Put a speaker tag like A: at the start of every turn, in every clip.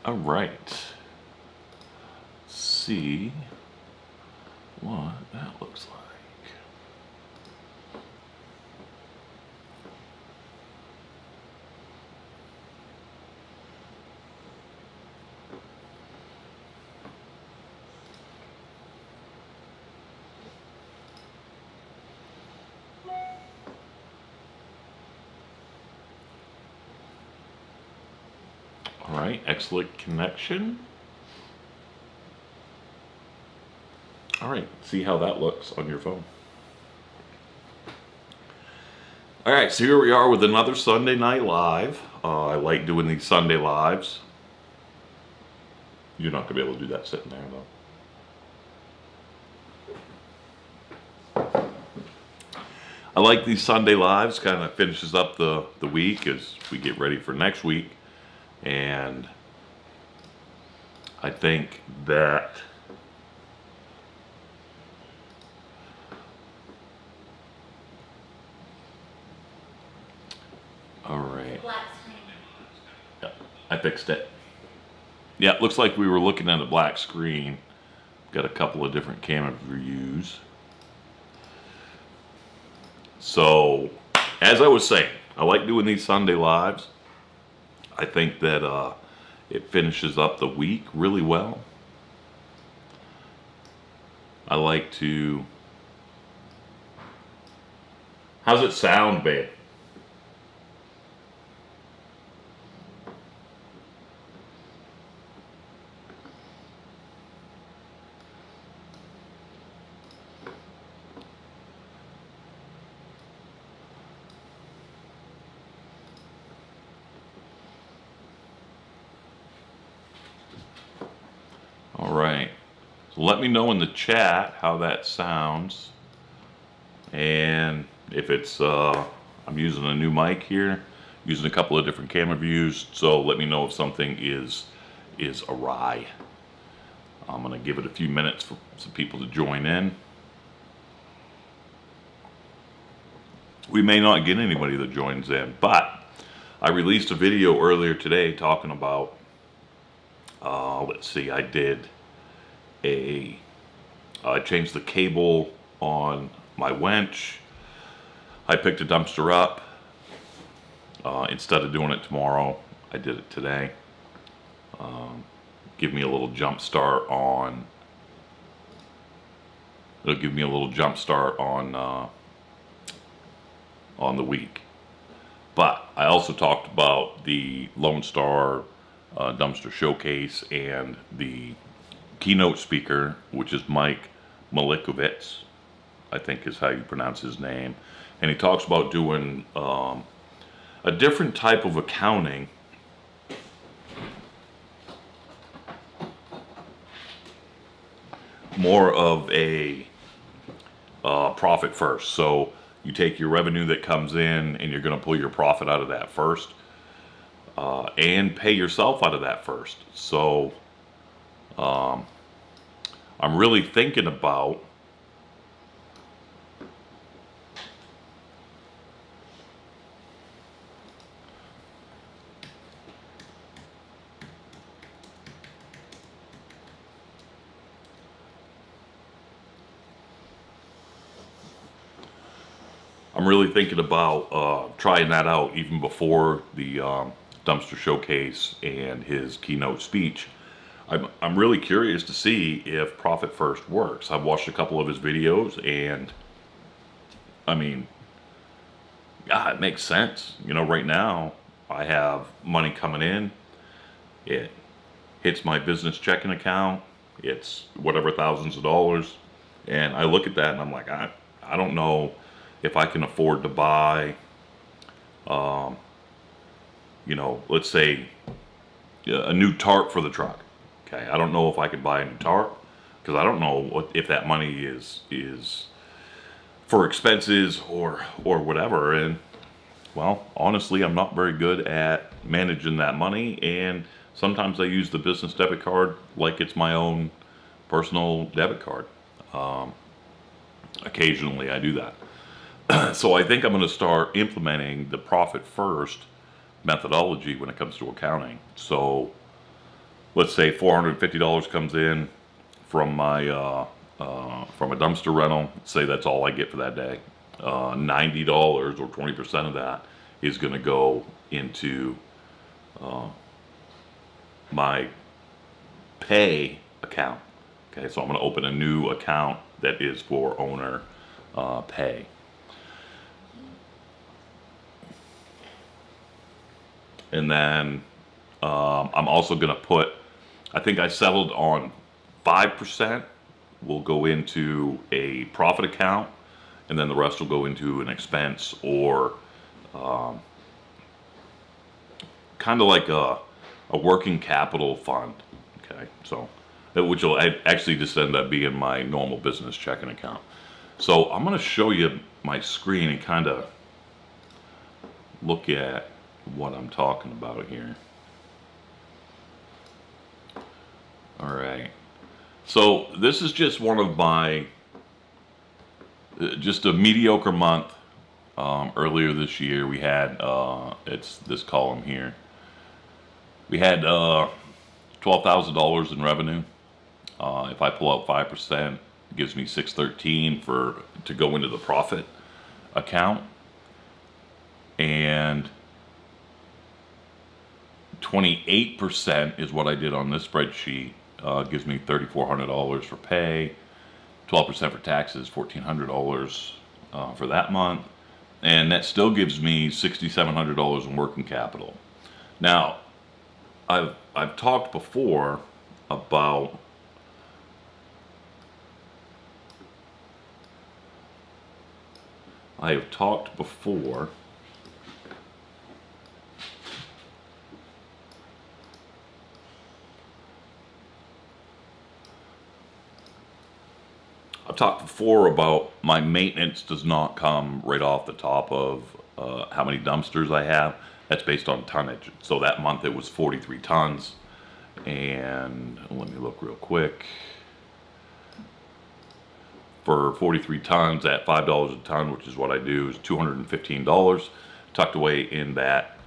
A: All right. See what that looks like. All right, excellent connection. All right, see how that looks on your phone. All right, so here we are with another Sunday Night Live. I like doing these Sunday Lives. You're not going to be able to do that sitting there, though. I like these Sunday Lives, kind of finishes up the week as we get ready for next week. And I think that all right. Yeah, I fixed it. Yeah, it looks like we were looking at a black screen. Got a couple of different camera views. So, as I was saying, I like doing these Sunday Lives. I think that it finishes up the week really well. I like to... How's it sound, babe? All right. So let me know in the chat how that sounds. And if it's, I'm using a new mic here, using a couple of different camera views. So let me know if something is awry. I'm going to give it a few minutes for some people to join in. We may not get anybody that joins in, but I released a video earlier today talking about, let's see, I changed the cable on my winch. I picked a dumpster up. Instead of doing it tomorrow, I did it today. Give me a little jump start on. It'll give me a little jump start on the week. But I also talked about the Lone Star dumpster showcase and the keynote speaker, which is Mike Malikovitz, I think is how you pronounce his name. And he talks about doing a different type of accounting. More of a profit first. So you take your revenue that comes in and you're going to pull your profit out of that first and pay yourself out of that first. So I'm really thinking about trying that out even before the dumpster showcase and his keynote speech. I'm really curious to see if Profit First works. I've watched a couple of his videos and I mean, yeah, it makes sense. You know, right now I have money coming in. It hits my business checking account. It's whatever thousands of dollars. And I look at that and I'm like, I don't know if I can afford to buy, you know, let's say a new tarp for the truck. Okay, I don't know if I could buy a new tarp because I don't know if that money is for expenses or whatever. And well, honestly, I'm not very good at managing that money, and sometimes I use the business debit card like it's my own personal debit card. Occasionally I do that. So I think I'm going to start implementing the profit first methodology when it comes to accounting. So let's say $450 comes in from my from a dumpster rental. Say that's all I get for that day. $90 or 20% of that is going to go into my pay account. Okay, so I'm going to open a new account that is for owner pay. And then I'm also going to put, I think I settled on 5% will go into a profit account, and then the rest will go into an expense or kind of like a working capital fund. Okay, so which will actually just end up being my normal business checking account. So I'm going to show you my screen and kind of look at what I'm talking about here. All right. So this is just one of my, just a mediocre month. Earlier this year we had, it's this column here. We had $12,000 in revenue. If I pull out 5%, it gives me $613 to go into the profit account. And 28% is what I did on this spreadsheet. Gives me $3,400 for pay, 12% for taxes, $1,400 for that month, and that still gives me $6,700 in working capital. Now, I've talked before about about my maintenance does not come right off the top of how many dumpsters I have. That's based on tonnage. So that month it was 43 tons. And let me look real quick. For 43 tons at $5 a ton, which is what I do, is $215 tucked away in that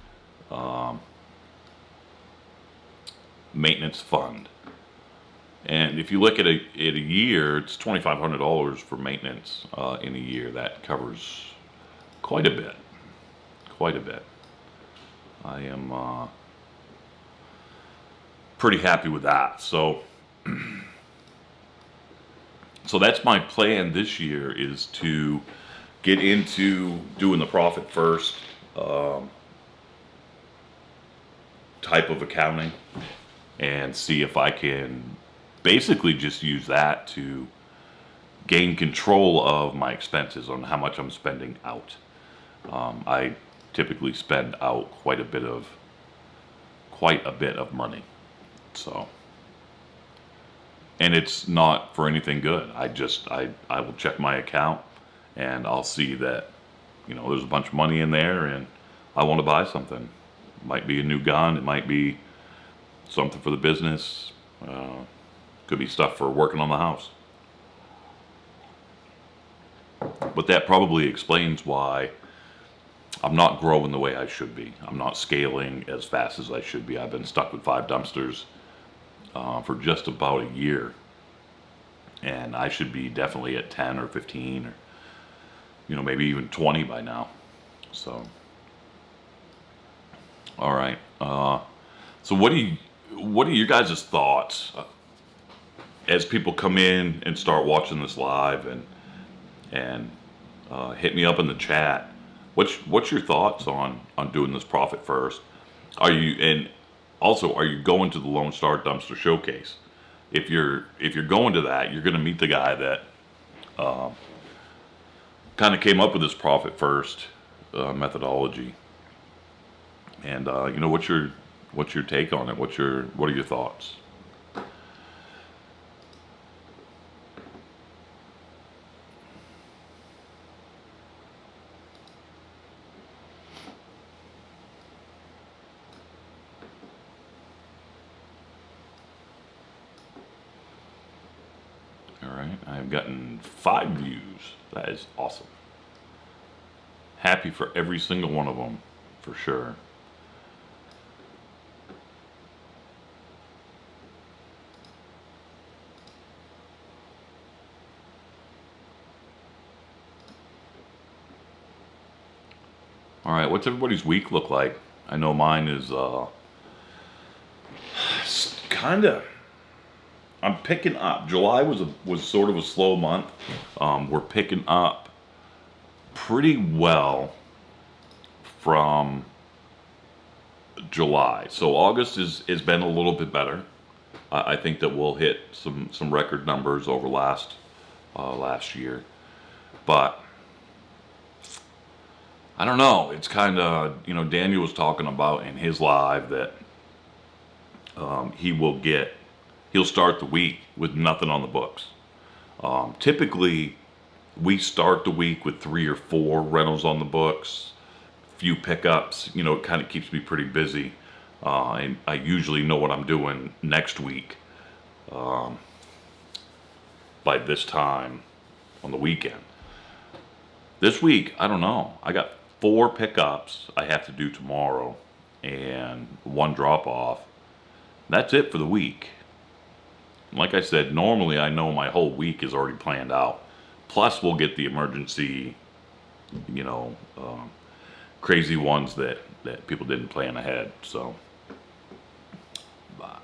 A: maintenance fund. And if you look at a year, it's $2,500 for maintenance in a year. That covers quite a bit. Quite a bit. I am pretty happy with that. So, so that's my plan this year, is to get into doing the profit first type of accounting and see if I can basically just use that to gain control of my expenses on how much I'm spending out. I typically spend out quite a bit of money. So, and it's not for anything good. I will check my account and I'll see that, there's a bunch of money in there and I want to buy something. It might be a new gun. It might be something for the business. Could be stuff for working on the house. But that probably explains why I'm not growing the way I should be. I'm not scaling as fast as I should be. I've been stuck with 5 dumpsters for just about a year. And I should be definitely at 10 or 15 or, maybe even 20 by now. So, all right. So what are your guys' thoughts as people come in and start watching this live and hit me up in the chat? What's your thoughts on doing this profit first? Are you going to the Lone Star Dumpster Showcase? If you're going to that, you're going to meet the guy that kind of came up with this profit first methodology. And what's your take on it? What are your thoughts? Alright, I've gotten 5 views. That is awesome. Happy for every single one of them, for sure. All right, what's everybody's week look like? I know mine is kind of. I'm picking up. July was sort of a slow month. We're picking up pretty well from July. So August has been a little bit better. I think that we'll hit some record numbers over last year, but I don't know. It's kind of, Daniel was talking about in his live that he'll start the week with nothing on the books. Typically, we start the week with 3 or 4 rentals on the books, few pickups. It kind of keeps me pretty busy, and I usually know what I'm doing next week by this time on the weekend. This week, I don't know. I got 4 pickups I have to do tomorrow and 1 drop off. That's it for the week. Like I said, normally I know my whole week is already planned out. Plus, we'll get the emergency, crazy ones that people didn't plan ahead. So, but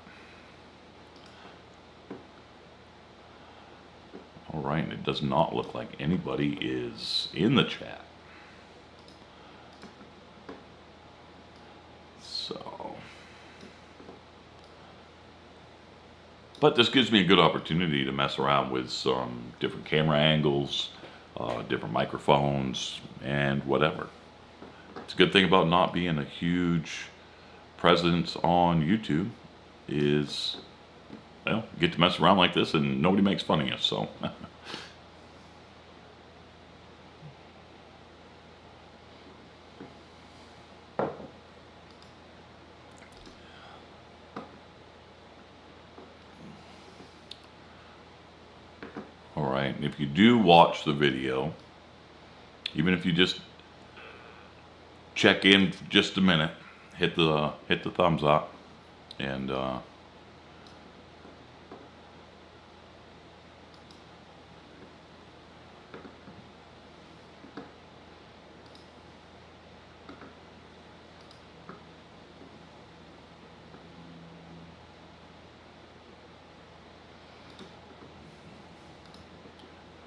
A: all right, it does not look like anybody is in the chat. So, but this gives me a good opportunity to mess around with some different camera angles, different microphones, and whatever. It's a good thing about not being a huge presence on YouTube is, well, you get to mess around like this and nobody makes fun of you, so. All right, and if you do watch the video, even if you just check in for just a minute, hit the thumbs up, and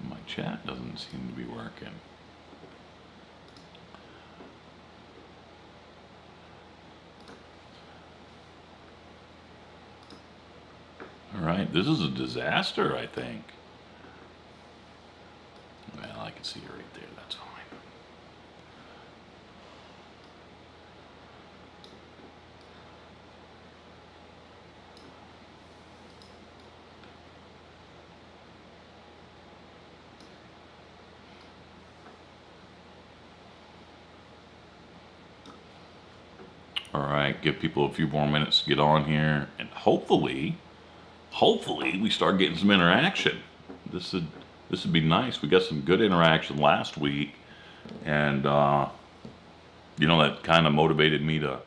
A: my chat doesn't seem to be working. All right, this is a disaster, I think. Well, I can see it right there, that's fine. All right, give people a few more minutes to get on here, and hopefully we start getting some interaction. This would be nice. We got some good interaction last week, and that kind of motivated me to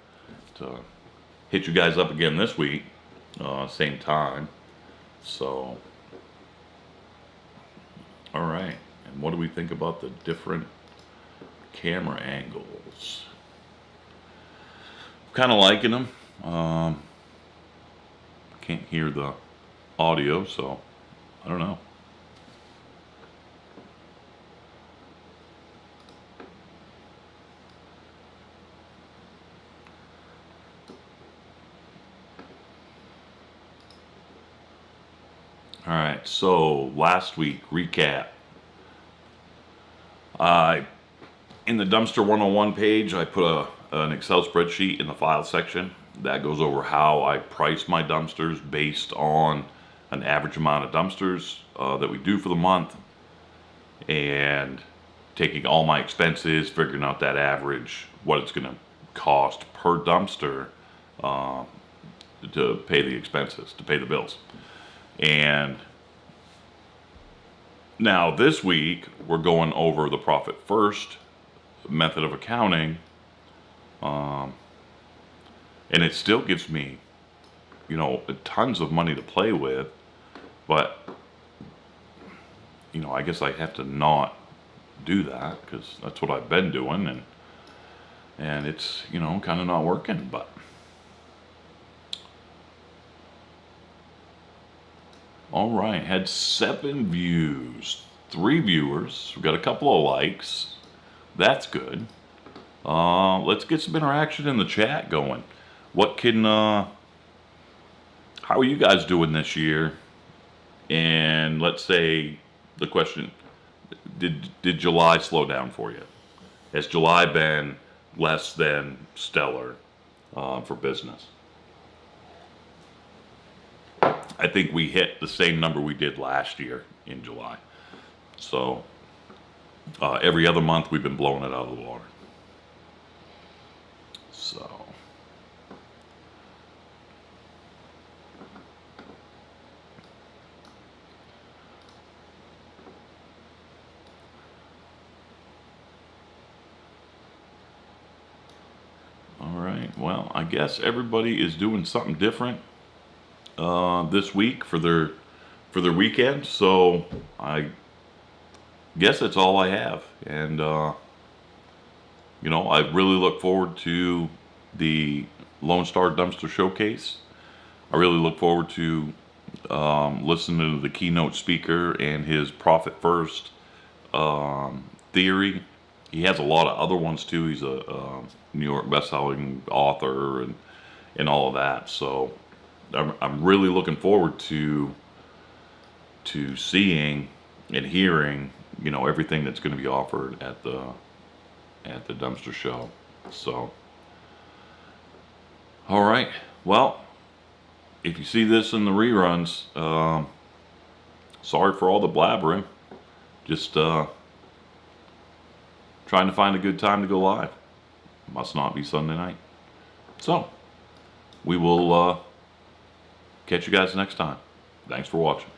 A: hit you guys up again this week, same time. So, all right. And what do we think about the different camera angles? Kind of liking them. Can't hear the audio, so I don't know. All right, so last week recap. In the Dumpster 101 page, I put an Excel spreadsheet in the file section that goes over how I price my dumpsters based on an average amount of dumpsters that we do for the month, and taking all my expenses, figuring out that average, what it's going to cost per dumpster to pay the expenses, to pay the bills. And now this week we're going over the profit first method of accounting, and it still gives me tons of money to play with, but I guess I have to not do that because that's what I've been doing. And and it's, you know, kind of not working. But all right, had 7 views, 3 viewers. We got a couple of likes. That's good. Let's get some interaction in the chat going. What can how are you guys doing this year? And let's say the question, did July slow down for you? Has July been less than stellar for business? I think we hit the same number we did last year in July. So every other month we've been blowing it out of the water. So all right, well, I guess everybody is doing something different this week for their weekend. So I guess that's all I have. And you know, I really look forward to the Lone Star Dumpster Showcase. I really look forward to listening to the keynote speaker and his profit first theory. He has a lot of other ones too. He's a New York best-selling author and all of that. So I'm really looking forward to seeing and hearing, you know, everything that's going to be offered at the dumpster show. So all right, well, if you see this in the reruns, sorry for all the blabbering. Just trying to find a good time to go live. Must not be Sunday night. So we will catch you guys next time. Thanks for watching.